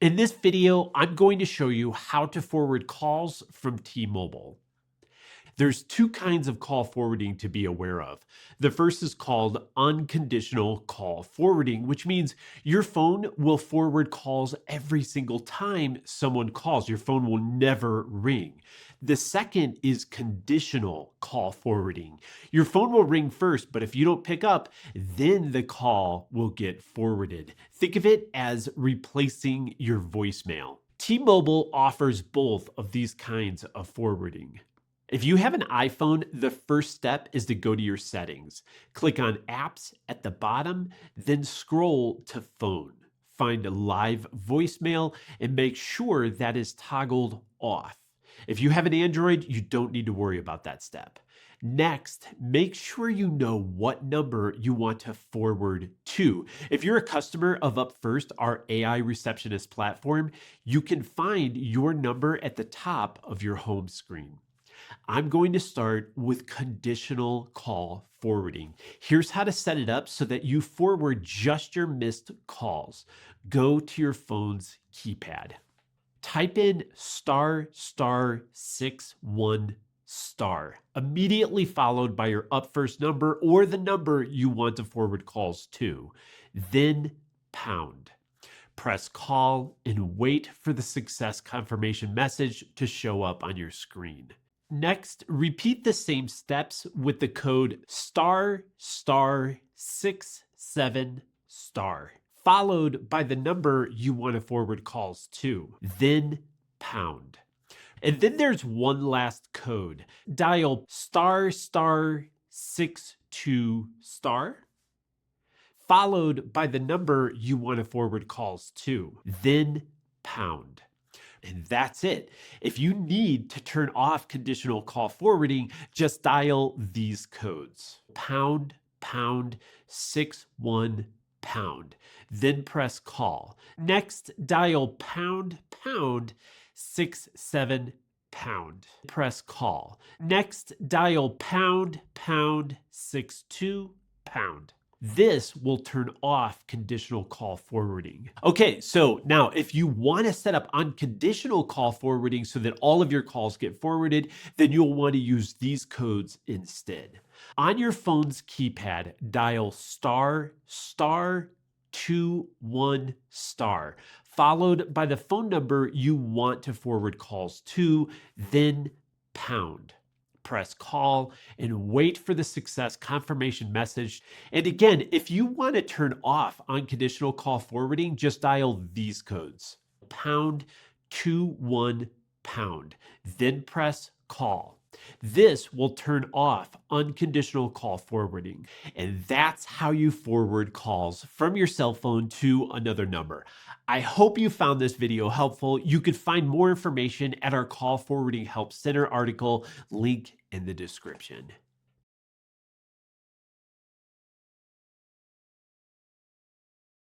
In this video, I'm going to show you how to forward calls from T-Mobile. There's two kinds of call forwarding to be aware of. The first is called unconditional call forwarding, which means your phone will forward calls every single time someone calls. Your phone will never ring. The second is conditional call forwarding. Your phone will ring first, but if you don't pick up, then the call will get forwarded. Think of it as replacing your voicemail. T-Mobile offers both of these kinds of forwarding. If you have an iPhone, the first step is to go to your settings. Click on Apps at the bottom, then scroll to Phone. Find Live Voicemail and make sure that is toggled off. If you have an Android, you don't need to worry about that step. Next, make sure you know what number you want to forward to. If you're a customer of UpFirst, our AI receptionist platform, you can find your number at the top of your home screen. I'm going to start with conditional call forwarding. Here's how to set it up so that you forward just your missed calls. Go to your phone's keypad. Type in **61**, immediately followed by your UpFirst number or the number you want to forward calls to. Then pound. Press call and wait for the success confirmation message to show up on your screen. Next, repeat the same steps with the code **67**, followed by the number you want to forward calls to, then pound. And then there's one last code. Dial **62**, followed by the number you want to forward calls to, then pound. And that's it. If you need to turn off conditional call forwarding, just dial these codes. ##61#, then press call. Next, dial ##67#, press call. Next, dial ##62#. This will turn off conditional call forwarding. Okay, so now if you want to set up unconditional call forwarding so that all of your calls get forwarded, then you'll want to use these codes instead. On your phone's keypad, dial **21**, followed by the phone number you want to forward calls to, then pound. Press call and wait for the success confirmation message. And again, if you want to turn off unconditional call forwarding, just dial these codes. #21#, then press call. This will turn off unconditional call forwarding. And that's how you forward calls from your cell phone to another number. I hope you found this video helpful. You could find more information at our Call Forwarding Help Center article, link in the description.